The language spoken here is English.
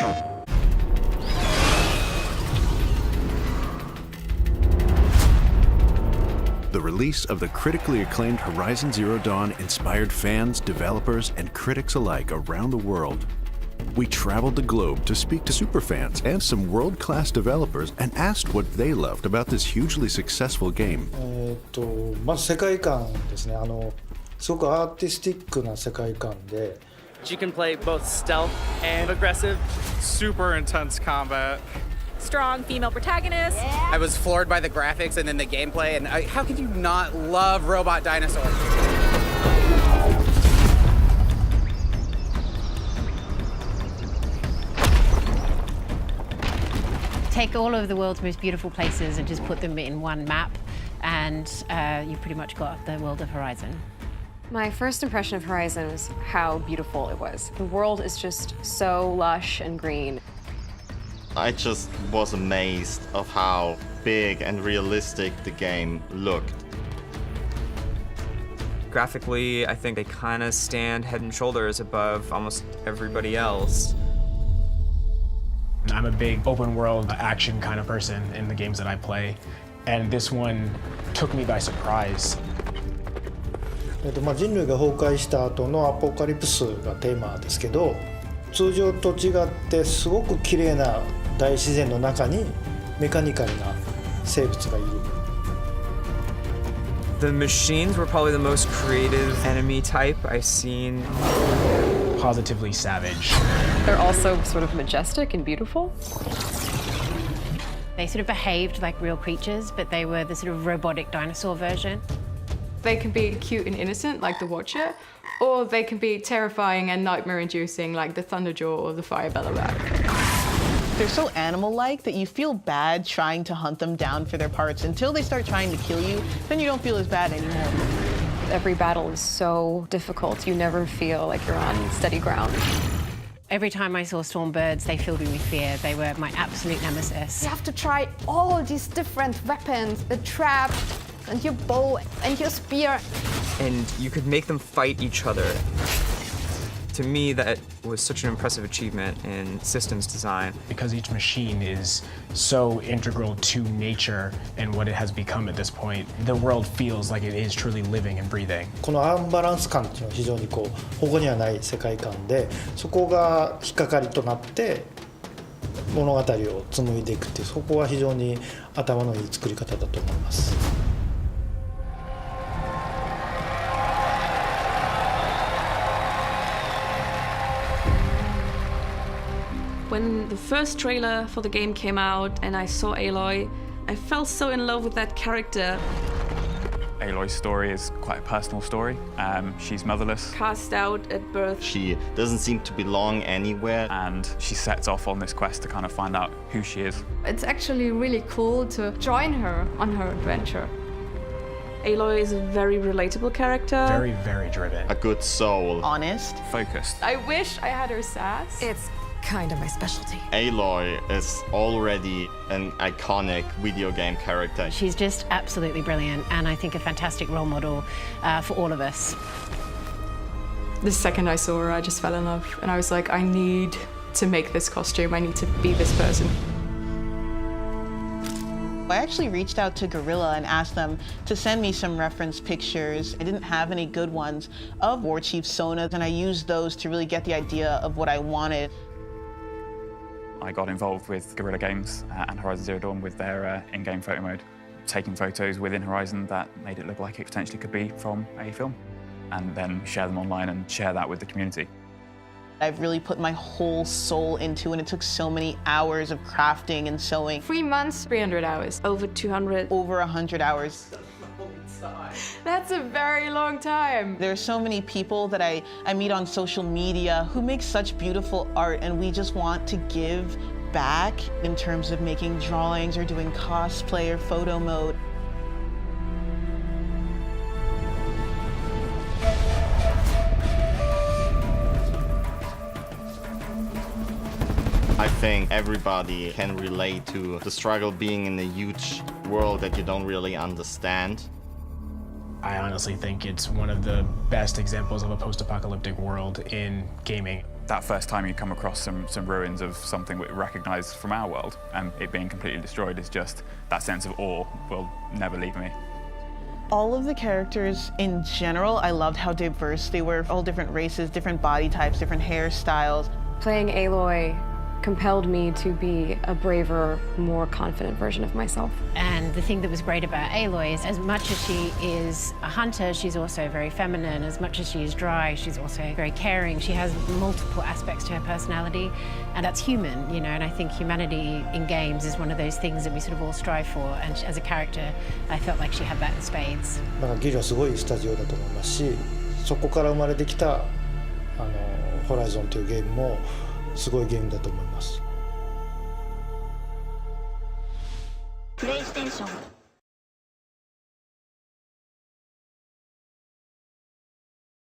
The release of the critically acclaimed Horizon Zero Dawn inspired fans, developers, and critics alike around the world. We traveled the globe to speak to superfans and some world-class developers and asked what they loved about this hugely successful game. まず世界観ですね。すごくアーティスティックな世界観で。You can play both stealth and aggressive. Super intense combat. Strong female protagonist. I was floored by the graphics and then the gameplay, and how could you not love robot dinosaurs? Take all of the world's most beautiful places and just put them in one map, and you've pretty much got the world of Horizon. My first impression of Horizon was how beautiful it was. The world is just so lush and green. I just was amazed of how big and realistic the game looked. Graphically, I think they kind of stand head and shoulders above almost everybody else. I'm a big open world action kind of person in the games that I play, and this one took me by surprise. 人類が崩壊した後のアポカリプスがテーマですけど、通常と違ってすごく綺麗な大自然の中にメカニカルな生物がいる。The machines were probably the most creative enemy type I've seen. Positively savage. They're also sort of majestic and beautiful. They sort of behaved like real creatures, but they were the sort of robotic dinosaur version. They can be cute and innocent, like the Watcher, or they can be terrifying and nightmare-inducing, like the Thunderjaw or the Firebellow. They're so animal-like that you feel bad trying to hunt them down for their parts until they start trying to kill you. Then you don't feel as bad anymore. Every battle is so difficult. You never feel like you're on steady ground. Every time I saw Stormbirds, they filled me with fear. They were my absolute nemesis. You have to try all of these different weapons, the trap, and your bow, and your spear. And you could make them fight each other. To me, that was such an impressive achievement in systems design. Because each machine is so integral to nature and what it has become at this point, the world feels like it is truly living and breathing. このアンバランス感っていうのは非常に他にはない世界観で、そこが引っかかりとなって物語を紡いでいくっていう、そこは非常に頭のいい作り方だと思います。When the first trailer for the game came out and I saw Aloy, I fell so in love with that character. Aloy's story is quite a personal story. She's motherless. Cast out at birth. She doesn't seem to belong anywhere. And she sets off on this quest to kind of find out who she is. It's actually really cool to join her on her adventure. Aloy is a very relatable character. Very, very driven. A good soul. Honest. Focused. I wish I had her sass. It's kind of my specialty. Aloy is already an iconic video game character. She's just absolutely brilliant, and I think a fantastic role model for all of us. The second I saw her, I just fell in love, and I was like, I need to make this costume. I need to be this person. I actually reached out to Guerrilla and asked them to send me some reference pictures. I didn't have any good ones of War Chief Sona, and I used those to really get the idea of what I wanted. I got involved with Guerrilla Games and Horizon Zero Dawn with their in-game photo mode, taking photos within Horizon that made it look like it potentially could be from a film, and then share them online and share that with the community. I've really put my whole soul into it, and it took so many hours of crafting and sewing. 3 months, 300 hours. Over 200. Over 100 hours. That's a very long time. There are so many people that I meet on social media who make such beautiful art, and we just want to give back in terms of making drawings or doing cosplay or photo mode. I think everybody can relate to the struggle being in a huge world that you don't really understand. I honestly think it's one of the best examples of a post-apocalyptic world in gaming. that first time you come across some ruins of something we recognize from our world, and it being completely destroyed is just, that sense of awe will never leave me. All of the characters in general, I loved how diverse they were. All different races, different body types, different hairstyles. Playing Aloy compelled me to be a braver, more confident version of myself. And the thing that was great about Aloy is, as much as she is a hunter, she's also very feminine. As much as she is dry, she's also very caring. She has multiple aspects to her personality, and that's human, you know, and I think humanity in games is one of those things that we sort of all strive for, and as a character, I felt like she had that in spades. だからギルはすごいスタジオだと思いますし、そこから生まれてきたホライゾンというゲームもすごいゲームだと思います。プレイステーション